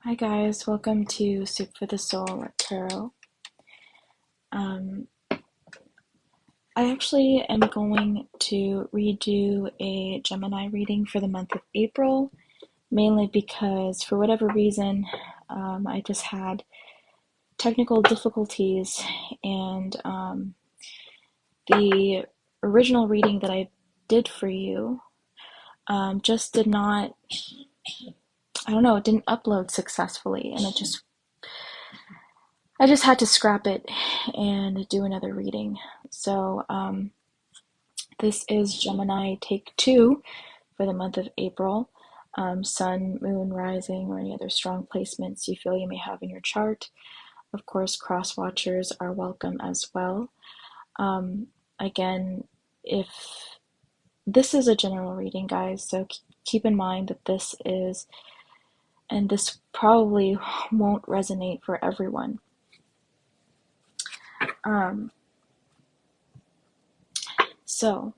Hi guys, welcome to Soup for the Soul Tarot. Um, I actually am going to redo a Gemini reading for the month of April, mainly because for whatever reason, I just had technical difficulties and the original reading that I did for you just did not, I don't know, it didn't upload successfully and I just had to scrap it and do another reading. So this is Gemini take 2 for the month of April. Sun, moon, rising, or any other strong placements you feel you may have in your chart. Of course, cross watchers are welcome as well. Again, if this is a general reading, guys, so keep in mind that this is, and this probably won't resonate for everyone. So,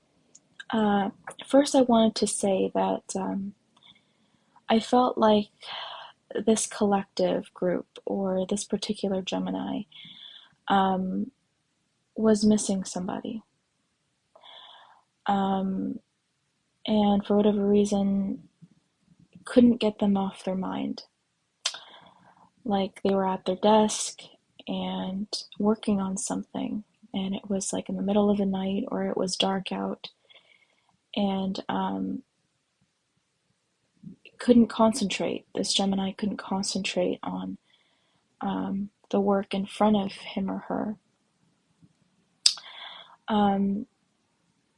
first I wanted to say that I felt like this collective group or this particular Gemini was missing somebody. And for whatever reason, couldn't get them off their mind. Like they were at their desk and working on something, and it was like in the middle of the night or it was dark out, and couldn't concentrate. This Gemini couldn't concentrate on the work in front of him or her.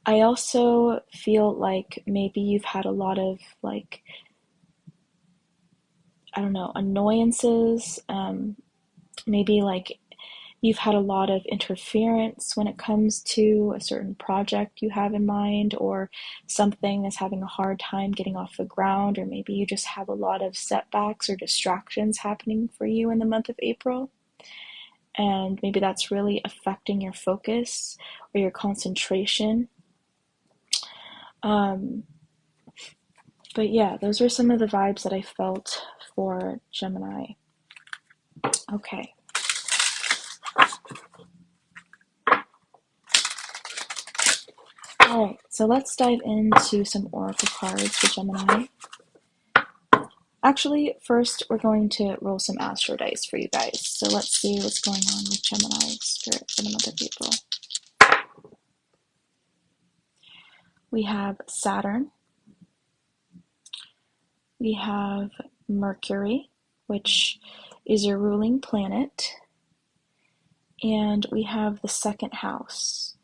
I also feel like maybe you've had a lot of, like, I don't know, annoyances. Maybe like you've had a lot of interference when it comes to a certain project you have in mind, or something is having a hard time getting off the ground, or maybe you just have a lot of setbacks or distractions happening for you in the month of April. And maybe that's really affecting your focus or your concentration. But yeah, those are some of the vibes that I felt for Gemini. Okay. Alright, so let's dive into some oracle cards for Gemini. Actually, first we're going to roll some astro dice for you guys. So let's see what's going on with Gemini spirit for the month of April. We have Saturn. We have Mercury, which is your ruling planet. And we have the second house.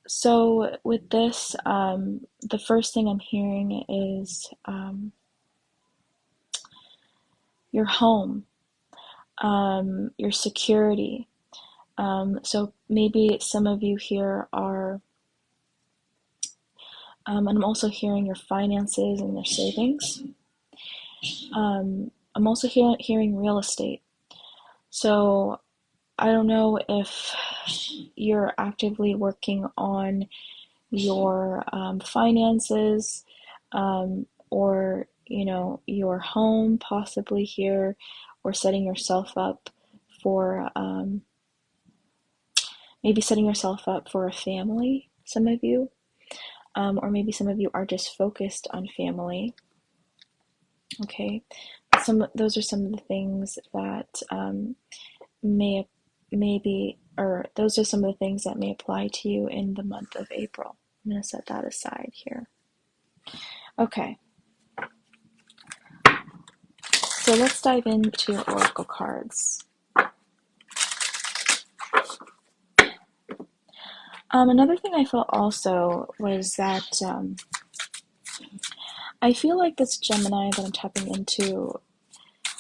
So with this, the first thing I'm hearing is your home, your security. So maybe some of you here are, and I'm also hearing your finances and your savings. I'm also hearing real estate. So I don't know if you're actively working on your finances, or your home possibly here, or setting yourself up for maybe setting yourself up for a family, some of you, or maybe some of you are just focused on family. Okay, those are some of the things that those are some of the things that may apply to you in the month of April. I'm going to set that aside here. Okay. So let's dive into your oracle cards. Another thing I felt also was that I feel like this Gemini that I'm tapping into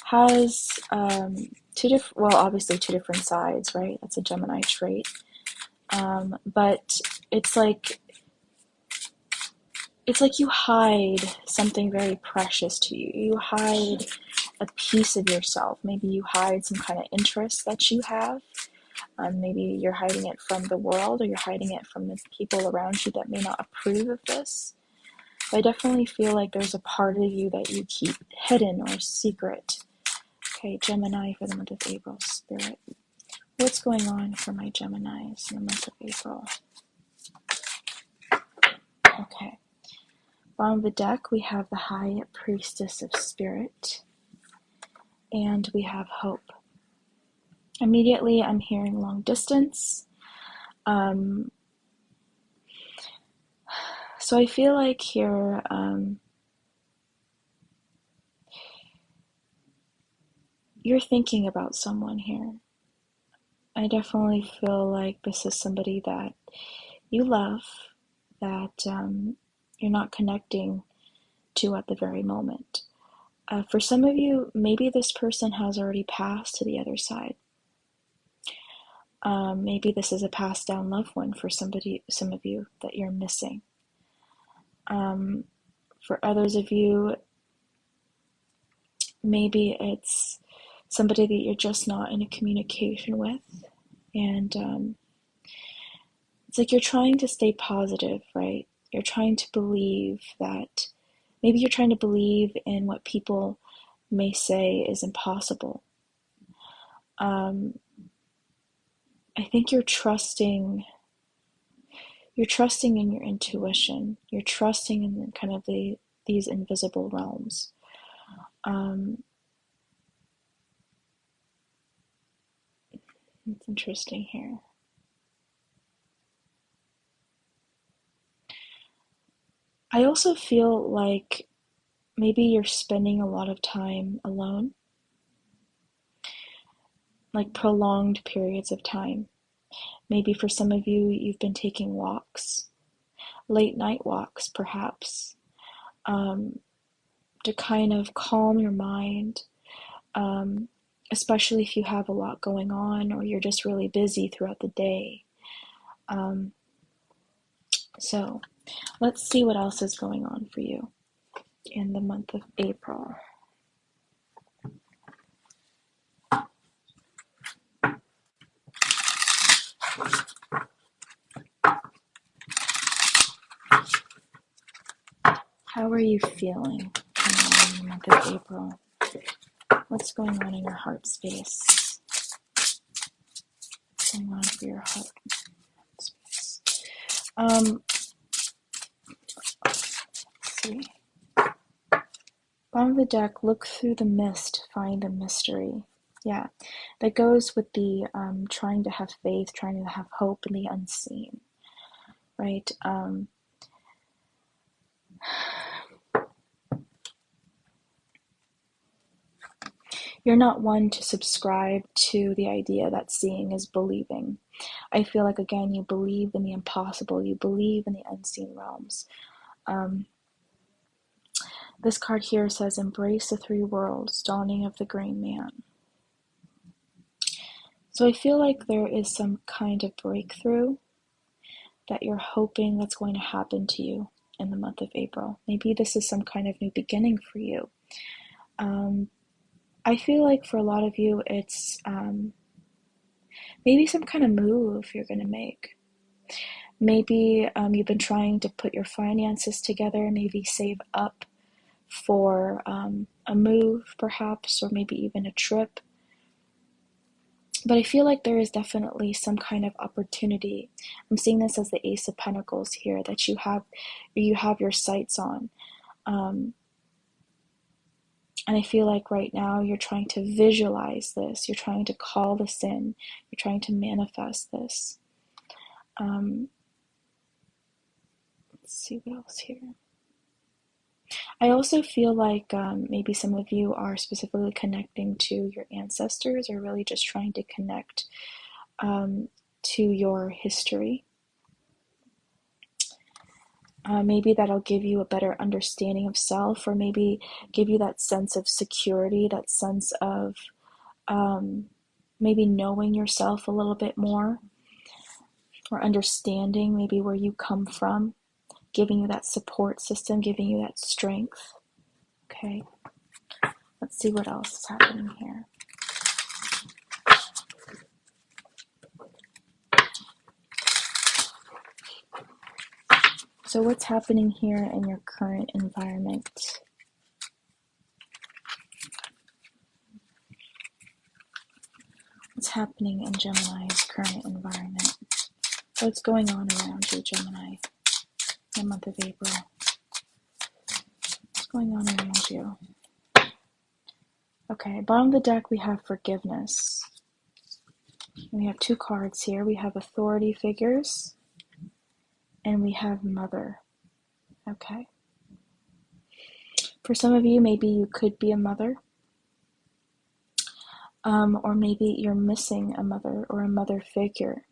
has obviously two different sides, right? That's a Gemini trait. But it's like you hide something very precious to you. You hide a piece of yourself. Maybe you hide some kind of interest that you have. Maybe you're hiding it from the world, or you're hiding it from the people around you that may not approve of this. I definitely feel like there's a part of you that you keep hidden or secret. Okay, Gemini for the month of April, Spirit. What's going on for my Geminis in the month of April? Okay. Bottom of the deck, we have the High Priestess of Spirit. And we have Hope. Immediately, I'm hearing long distance. So I feel like here, you're thinking about someone here. I definitely feel like this is somebody that you love, that you're not connecting to at the very moment. For some of you, maybe this person has already passed to the other side. Maybe this is a passed down loved one for some of you that you're missing. For others of you, maybe it's somebody that you're just not in a communication with. And it's like you're trying to stay positive, right? You're trying to believe that, maybe you're trying to believe in what people may say is impossible. I think you're trusting in your intuition. You're trusting in kind of these invisible realms. It's interesting here. I also feel like maybe you're spending a lot of time alone, like prolonged periods of time. Maybe for some of you, you've been taking walks, late night walks perhaps, to kind of calm your mind, especially if you have a lot going on or you're just really busy throughout the day. So let's see what else is going on for you in the month of April. How are you feeling in the month of April? What's going on in your heart space? What's going on for your heart space? Let's see. Bottom of the deck, look through the mist, find the mystery. Yeah, that goes with the trying to have faith, trying to have hope in the unseen, right? You're not one to subscribe to the idea that seeing is believing. I feel like, again, you believe in the impossible, you believe in the unseen realms. This card here says, embrace the three worlds, dawning of the Green Man. So I feel like there is some kind of breakthrough that you're hoping that's going to happen to you in the month of April. Maybe this is some kind of new beginning for you. I feel like for a lot of you, it's maybe some kind of move you're going to make. Maybe you've been trying to put your finances together, maybe save up for a move perhaps, or maybe even a trip. But I feel like there is definitely some kind of opportunity. I'm seeing this as the Ace of Pentacles here, that you have your sights on. And I feel like right now you're trying to visualize this. You're trying to call this in. You're trying to manifest this. Let's see what else here. I also feel like maybe some of you are specifically connecting to your ancestors, or really just trying to connect to your history. Maybe that'll give you a better understanding of self, or maybe give you that sense of security, that sense of maybe knowing yourself a little bit more, or understanding maybe where you come from, giving you that support system, giving you that strength. Okay, let's see what else is happening here. So what's happening here in your current environment? What's happening in Gemini's current environment? What's going on around you, Gemini, in the month of April? What's going on around you? Okay, bottom of the deck we have forgiveness. We have two cards here. We have authority figures and we have mother. Okay. For some of you, maybe you could be a mother. Or maybe you're missing a mother or a mother figure.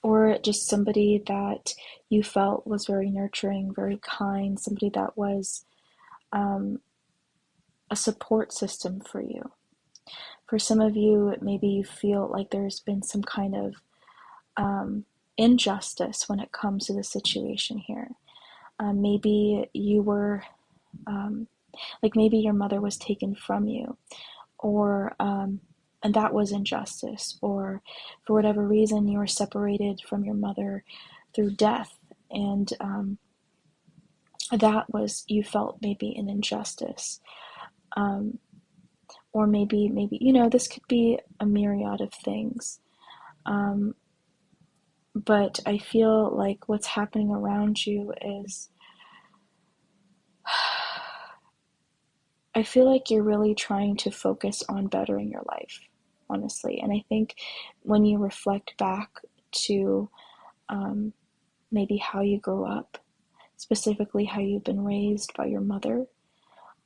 Or just somebody that you felt was very nurturing, very kind, somebody that was a support system for you. For some of you, maybe you feel like there's been some kind of injustice when it comes to the situation here. Maybe you were, like maybe your mother was taken from you, or and that was injustice, or for whatever reason you were separated from your mother through death, and that was, you felt maybe an injustice. Or maybe, you know, this could be a myriad of things. But I feel like what's happening around you is, I feel like you're really trying to focus on bettering your life, honestly. And I think when you reflect back to maybe how you grew up, specifically how you've been raised by your mother,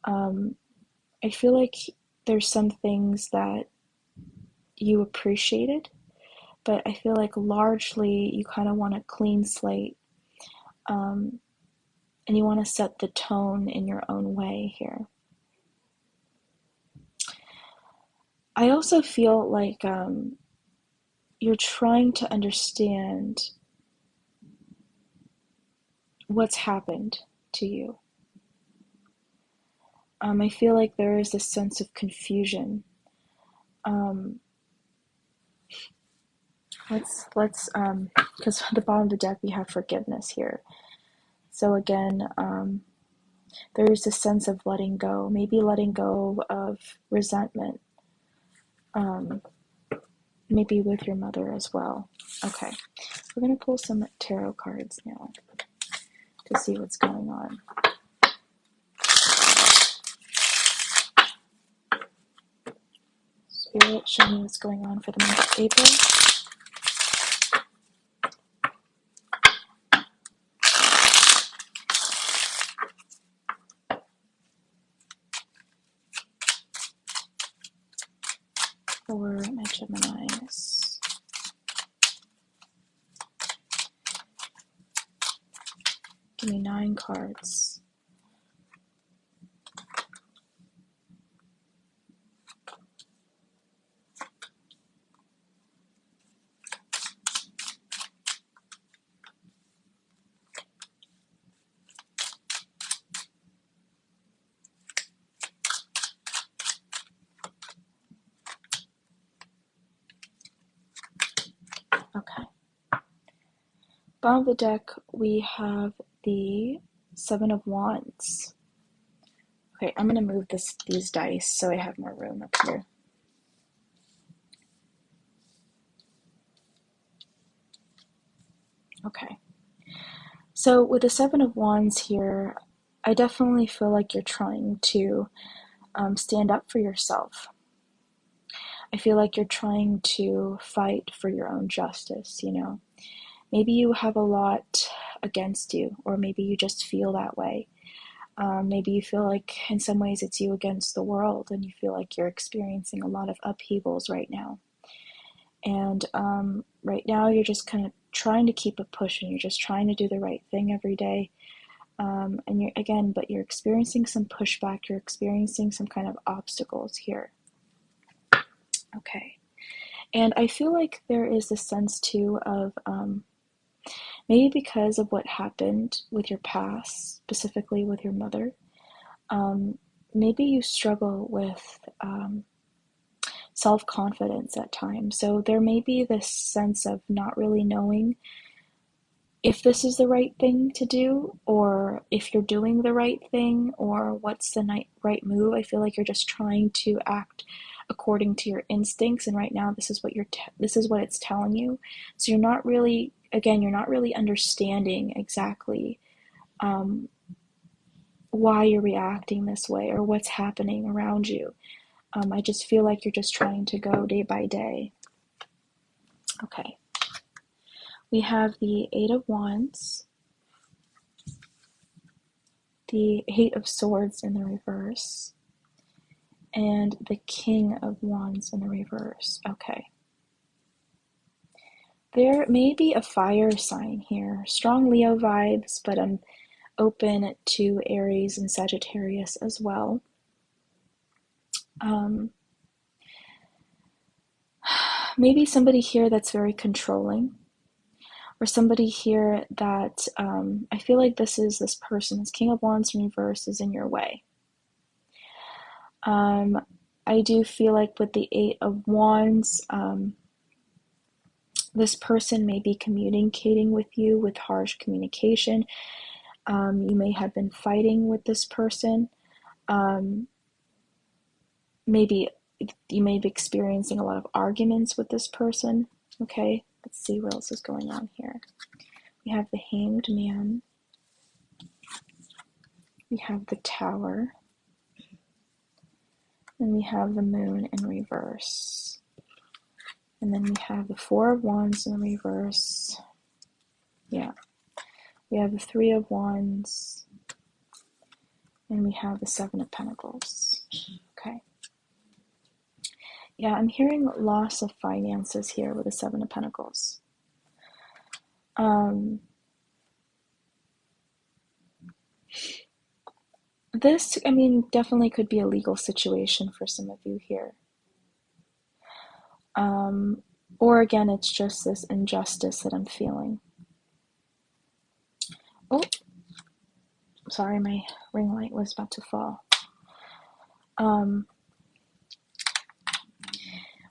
I feel like there's some things that you appreciated, but I feel like largely you kind of want a clean slate, and you want to set the tone in your own way here. I also feel like you're trying to understand what's happened to you. I feel like there is this sense of confusion. Let's because at the bottom of the deck we have forgiveness here. So again, there's this sense of letting go, maybe letting go of resentment, maybe with your mother as well. Okay, we're going to pull some tarot cards now to see what's going on. Spirit, show me what's going on for the month of April. For my Geminis. Give me 9 cards. Okay. Bottom of the deck, we have the 7 of Wands. Okay, I'm going to move these dice so I have more room up here. Okay. So with the 7 of Wands here, I definitely feel like you're trying to stand up for yourself. I feel like you're trying to fight for your own justice, you know. Maybe you have a lot against you, or maybe you just feel that way. Maybe you feel like in some ways it's you against the world, and you feel like you're experiencing a lot of upheavals right now. And right now you're just kind of trying to keep it pushing. You're just trying to do the right thing every day. And but you're experiencing some pushback. You're experiencing some kind of obstacles here. Okay. And I feel like there is this sense too of maybe because of what happened with your past, specifically with your mother, maybe you struggle with self-confidence at times. So there may be this sense of not really knowing if this is the right thing to do, or if you're doing the right thing, or what's the right move. I feel like you're just trying to act according to your instincts, and right now this is what this is what it's telling you. So you're not really, again, you're not really understanding exactly why you're reacting this way or what's happening around you. I just feel like you're just trying to go day by day. Okay. We have the Eight of Wands, the Eight of Swords in the reverse, and the King of Wands in the reverse. Okay. There may be a fire sign here. Strong Leo vibes, but I'm open to Aries and Sagittarius as well. Maybe somebody here that's very controlling, or somebody here that I feel like this person, this King of Wands in reverse, is in your way. I do feel like with the Eight of Wands, this person may be communicating with you with harsh communication. You may have been fighting with this person. Maybe you may be experiencing a lot of arguments with this person. Okay, let's see what else is going on here. We have the Hanged Man. We have the Tower. And we have the Moon in reverse. And then we have the Four of Wands in reverse. Yeah. We have the Three of Wands. And we have the Seven of Pentacles. Okay. Yeah, I'm hearing loss of finances here with the Seven of Pentacles. This, I mean, definitely could be a legal situation for some of you here. Or again, it's just this injustice that I'm feeling. Oh, sorry, my ring light was about to fall.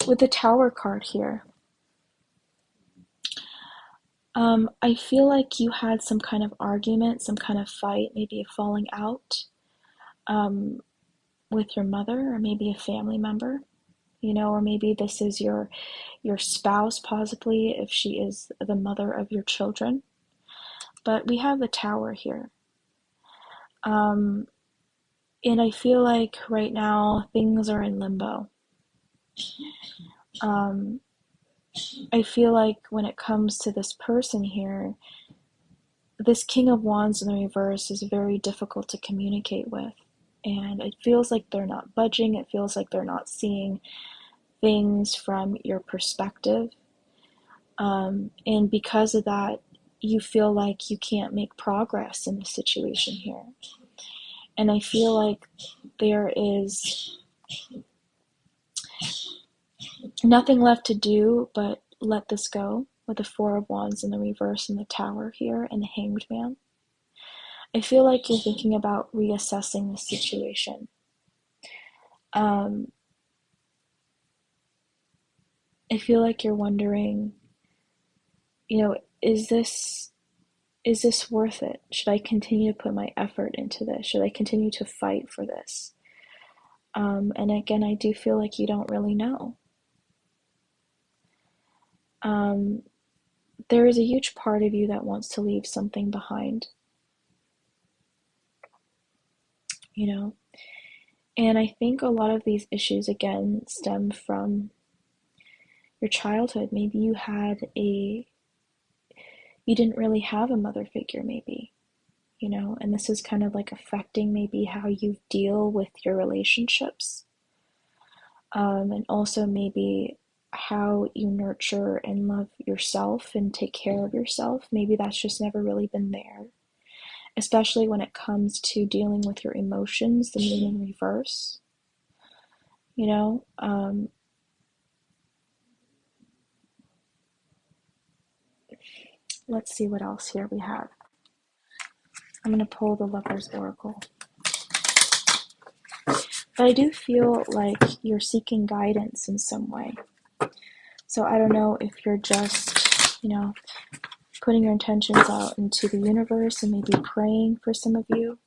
With the Tower card here, I feel like you had some kind of argument, some kind of fight, maybe a falling out with your mother, or maybe a family member, you know, or maybe this is your spouse, possibly, if she is the mother of your children. But we have the Tower here. And I feel like right now things are in limbo. I feel like when it comes to this person here, this King of Wands in the reverse is very difficult to communicate with. And it feels like they're not budging. It feels like they're not seeing things from your perspective. And because of that, you feel like you can't make progress in the situation here. And I feel like there is nothing left to do but let this go, with the Four of Wands in the reverse and the Tower here and the Hanged Man. I feel like you're thinking about reassessing the situation. I feel like you're wondering, you know, is this worth it? Should I continue to put my effort into this? Should I continue to fight for this? And again, I do feel like you don't really know. There is a huge part of you that wants to leave something behind, you know? And I think a lot of these issues, again, stem from your childhood. Maybe you didn't really have a mother figure, maybe, you know, and this is kind of like affecting maybe how you deal with your relationships. And also maybe how you nurture and love yourself and take care of yourself. Maybe that's just never really been there, especially when it comes to dealing with your emotions, the Moon in reverse, you know. Let's see what else here we have. I'm going to pull the Lover's Oracle. But I do feel like you're seeking guidance in some way. So I don't know if you're just, you know, putting your intentions out into the universe and maybe praying for some of you.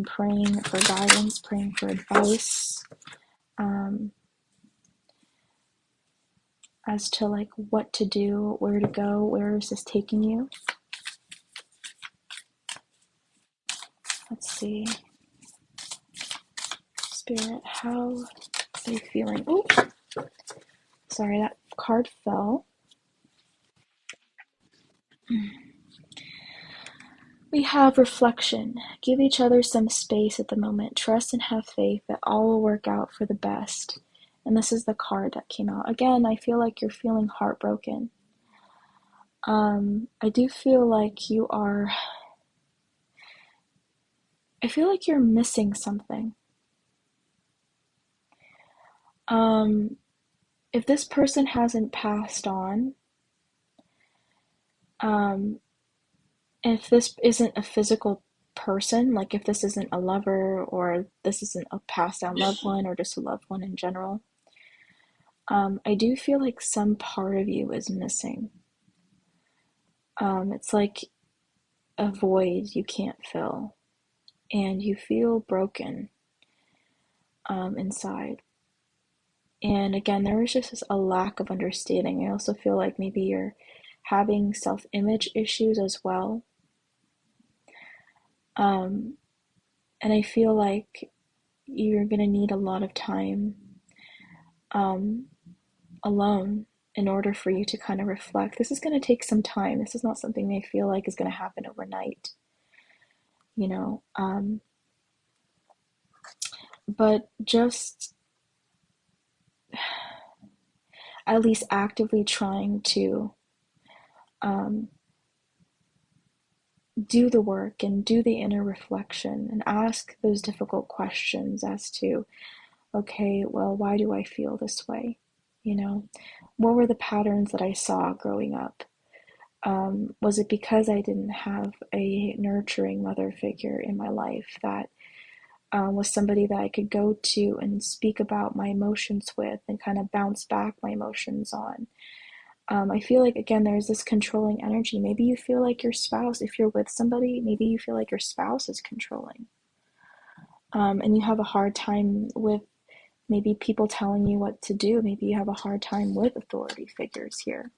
Praying for guidance, praying for advice, as to like what to do, where to go, where is this taking you. Let's see. Spirit, how are they feeling? Oh, sorry, that card fell. We have reflection. Give each other some space at the moment. Trust and have faith that all will work out for the best. And this is the card that came out. Again, I feel like you're feeling heartbroken. I do feel like you are... I feel like you're missing something. If this person hasn't passed on, if this isn't a physical person, like if this isn't a lover or this isn't a passed down loved one or just a loved one in general, I do feel like some part of you is missing. It's like a void you can't fill, and you feel broken inside. And again, there was just a lack of understanding. I also feel like maybe you're having self-image issues as well. And I feel like you're going to need a lot of time alone in order for you to kind of reflect. This is going to take some time. This is not something I feel like is going to happen overnight, you know. But just at least actively trying to do the work and do the inner reflection and ask those difficult questions as to, okay, well, why do I feel this way? You know, what were the patterns that I saw growing up? Was it because I didn't have a nurturing mother figure in my life that was somebody that I could go to and speak about my emotions with and kind of bounce back my emotions on? I feel like, again, there's this controlling energy. Maybe you feel like your spouse, if you're with somebody, maybe you feel like your spouse is controlling. And you have a hard time with maybe people telling you what to do. Maybe you have a hard time with authority figures here.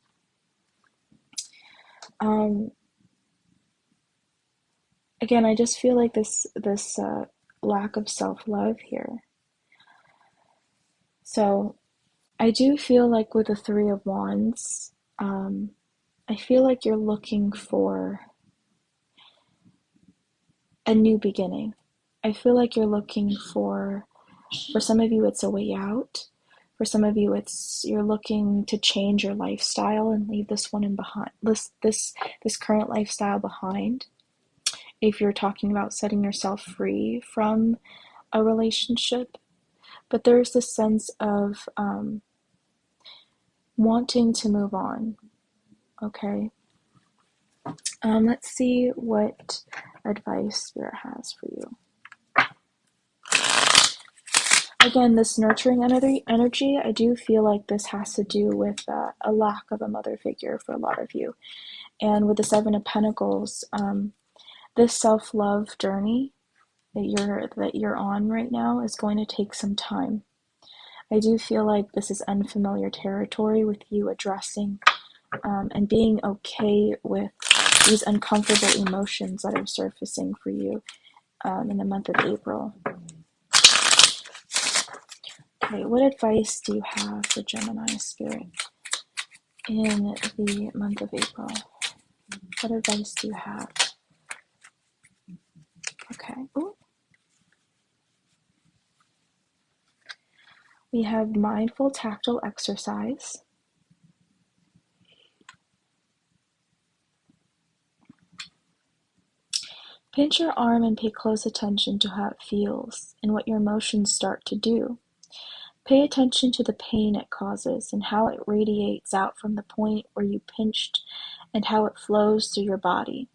Again, I just feel like this lack of self-love here. So I do feel like with the Three of Wands, I feel like you're looking for a new beginning. I feel like you're looking for some of you, it's a way out. For some of you, you're looking to change your lifestyle and leave this one in behind, this current lifestyle behind. If you're talking about setting yourself free from a relationship, but there's this sense of wanting to move on. Okay. Let's see what advice Spirit has for you. Again, this nurturing energy, I do feel like this has to do with a lack of a mother figure for a lot of you. And with the Seven of Pentacles, this self-love journey that you're on right now is going to take some time. I do feel like this is unfamiliar territory with you addressing and being okay with these uncomfortable emotions that are surfacing for you in the month of April. Okay, what advice do you have for Gemini Spirit in the month of April? What advice do you have? Okay. Ooh. We have mindful tactile exercise. Pinch your arm and pay close attention to how it feels and what your emotions start to do. Pay attention to the pain it causes and how it radiates out from the point where you pinched and how it flows through your body.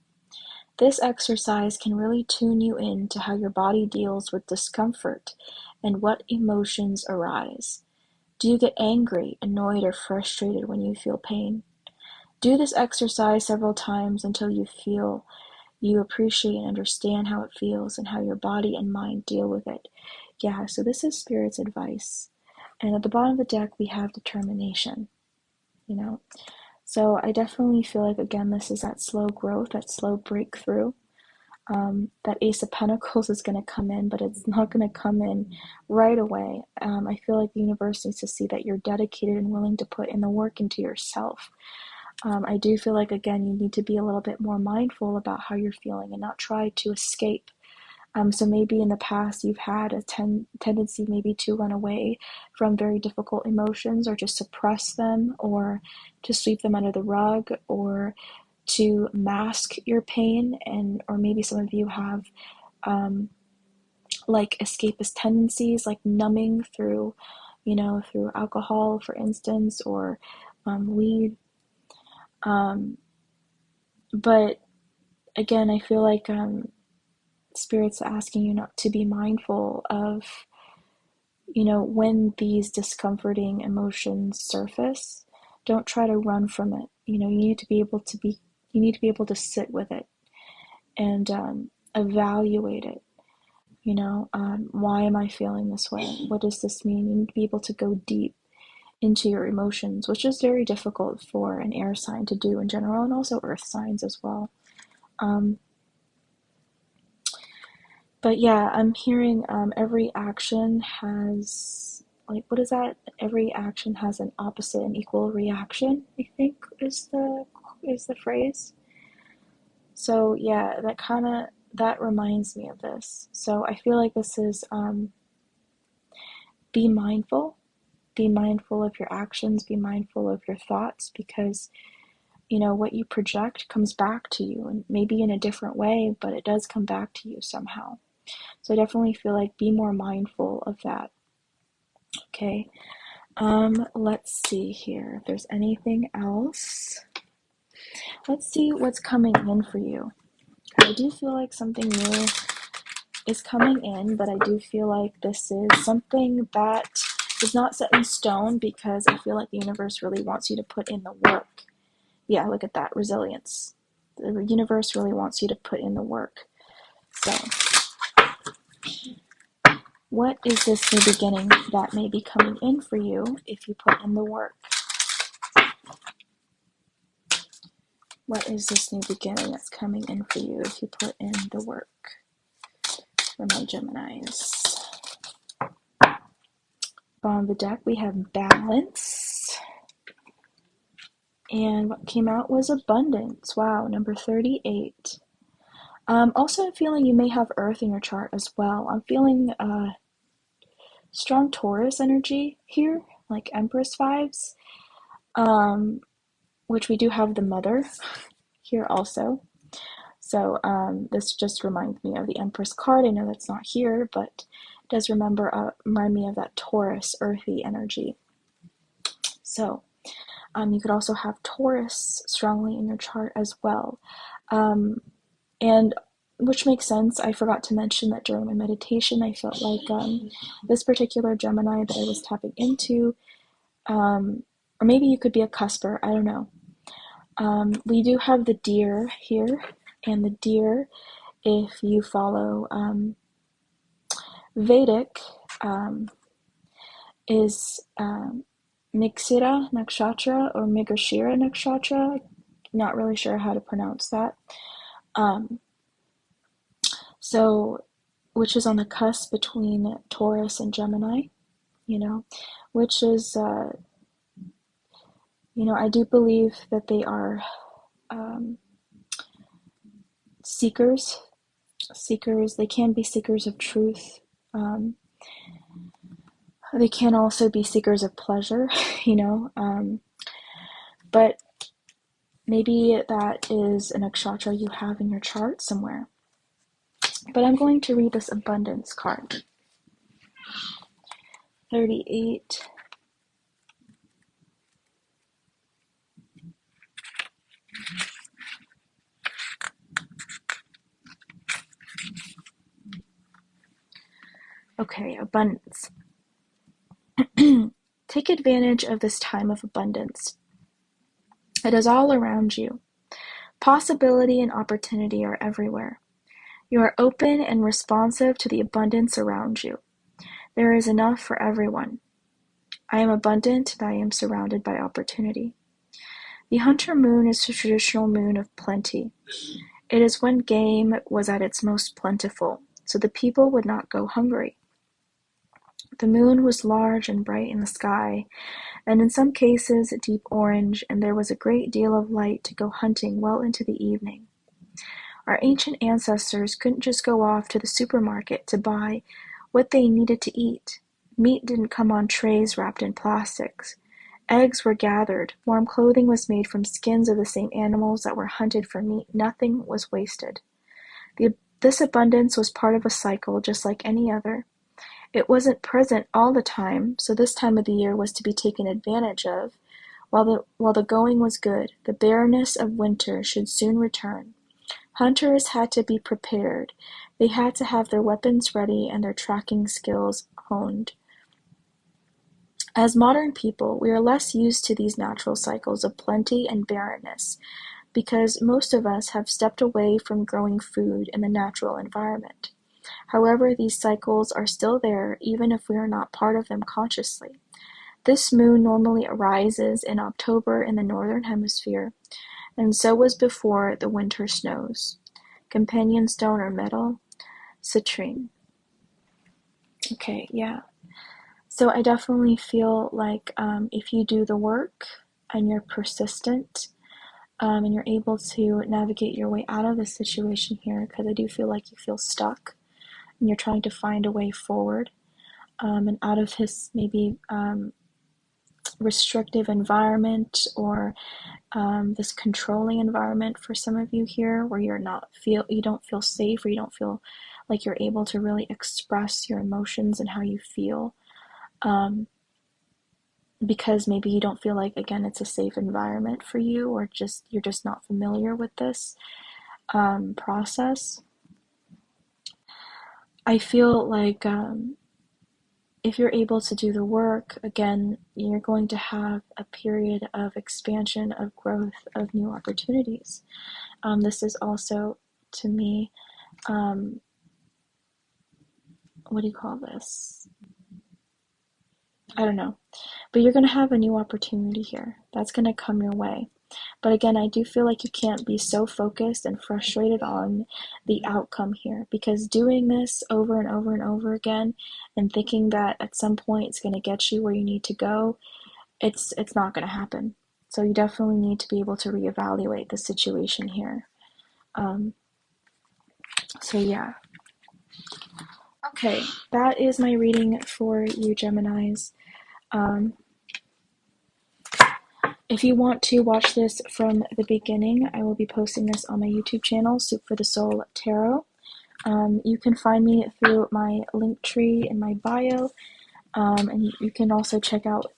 This exercise can really tune you in to how your body deals with discomfort and what emotions arise. Do you get angry, annoyed, or frustrated when you feel pain? do this exercise several times until you feel you appreciate and understand how it feels and how your body and mind deal with it. Yeah, so this is Spirit's advice. And at the bottom of the deck, we have determination, you know. So I definitely feel like, again, this is that slow growth, that slow breakthrough. That Ace of Pentacles is going to come in, but it's not going to come in right away. I feel like the universe needs to see that you're dedicated and willing to put in the work into yourself. I do feel like, again, you need to be a little bit more mindful about how you're feeling and not try to escape. So maybe in the past you've had a tendency maybe to run away from very difficult emotions, or just suppress them, or to sweep them under the rug, or to mask your pain. And or maybe some of you have like escapist tendencies, like numbing through, through alcohol, for instance, or weed. But again, I feel like Spirit's asking you not to be mindful of, when these discomforting emotions surface. Don't try to run from it. You need to be able to sit with it and evaluate it. Why am I feeling this way? What does this mean? You need to be able to go deep into your emotions, which is very difficult for an air sign to do in general, and also earth signs as well. But yeah, I'm hearing every action has, like, what is that? Every action has an opposite and equal reaction, I think is the phrase. So yeah, that reminds me of this. So I feel like this is be mindful. Be mindful of your actions, be mindful of your thoughts, because what you project comes back to you, and maybe in a different way, but it does come back to you somehow. So I definitely feel like be more mindful of that. Okay. Let's see here if there's anything else. Let's see what's coming in for you. I do feel like something new is coming in, but I do feel like this is something that is not set in stone, because I feel like the universe really wants you to put in the work. Yeah, look at that, resilience. The universe really wants you to put in the work. So, what is this new beginning that may be coming in for you if you put in the work? What is this new beginning that's coming in for you if you put in the work? For my Geminis. On the deck, we have balance. And what came out was abundance. Wow, number 38. Also, I'm feeling you may have Earth in your chart as well. I'm feeling strong Taurus energy here, like Empress vibes, which we do have the Mother here also. So this just reminds me of the Empress card. I know that's not here, but it does remind me of that Taurus, earthy energy. So you could also have Taurus strongly in your chart as well. And which makes sense. I forgot to mention that during my meditation, I felt like this particular Gemini that I was tapping into, or maybe you could be a cusper, I don't know. We do have the deer here, and the deer, if you follow Vedic, is Mrigashira Nakshatra or Mrigashira Nakshatra. Not really sure how to pronounce that. So, which is on the cusp between Taurus and Gemini, which is, I do believe that they are seekers. They can be seekers of truth. They can also be seekers of pleasure, but maybe that is an nakshatra you have in your chart somewhere. But I'm going to read this abundance card. 38. Okay, abundance. Take advantage of this time of abundance. It is all around you. Possibility and opportunity are everywhere. You are open and responsive to the abundance around you. There is enough for everyone. I am abundant and I am surrounded by opportunity. The hunter moon is the traditional moon of plenty. It is when game was at its most plentiful, so the people would not go hungry. The moon was large and bright in the sky, and in some cases deep orange, and there was a great deal of light to go hunting well into the evening. Our ancient ancestors couldn't just go off to the supermarket to buy what they needed to eat. Meat didn't come on trays wrapped in plastics. Eggs were gathered. Warm clothing was made from skins of the same animals that were hunted for meat. Nothing was wasted. This abundance was part of a cycle just like any other. It wasn't present all the time, so this time of the year was to be taken advantage of. While the going was good, the bareness of winter should soon return. Hunters had to be prepared. They had to have their weapons ready and their tracking skills honed. As modern people, we are less used to these natural cycles of plenty and barrenness because most of us have stepped away from growing food in the natural environment. However, these cycles are still there even if we are not part of them consciously. This moon normally arises in October in the northern hemisphere, and so was before the winter snows. Companion stone or metal, citrine. Okay, yeah. So I definitely feel like if you do the work and you're persistent and you're able to navigate your way out of this situation here, because I do feel like you feel stuck and you're trying to find a way forward and out of his maybe restrictive environment or this controlling environment for some of you here where you don't feel safe or you don't feel like you're able to really express your emotions and how you feel because maybe you don't feel like, again, it's a safe environment for you, or you're just not familiar with this process. I feel like if you're able to do the work, again, you're going to have a period of expansion, of growth, of new opportunities. This is also, to me, what do you call this? I don't know. But you're going to have a new opportunity here. That's going to come your way. But again, I do feel like you can't be so focused and frustrated on the outcome here, because doing this over and over and over again and thinking that at some point it's going to get you where you need to go, it's not going to happen. So you definitely need to be able to reevaluate the situation here. So yeah. Okay, that is my reading for you Geminis. If you want to watch this from the beginning, I will be posting this on my YouTube channel, Soup for the Soul Tarot. You can find me through my link tree in my bio, and you can also check out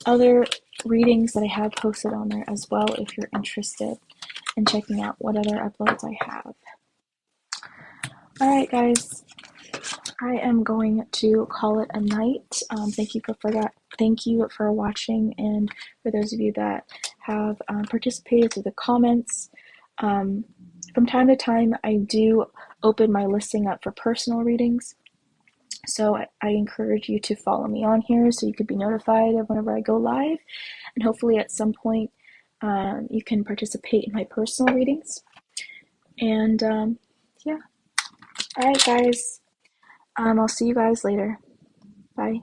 other readings that I have posted on there as well if you're interested in checking out what other uploads I have. Alright guys, I am going to call it a night. Thank you for watching, and for those of you that have participated through the comments. From time to time, I do open my listing up for personal readings, so I encourage you to follow me on here so you could be notified of whenever I go live, and hopefully at some point you can participate in my personal readings. And yeah. Alright guys, I'll see you guys later. Bye.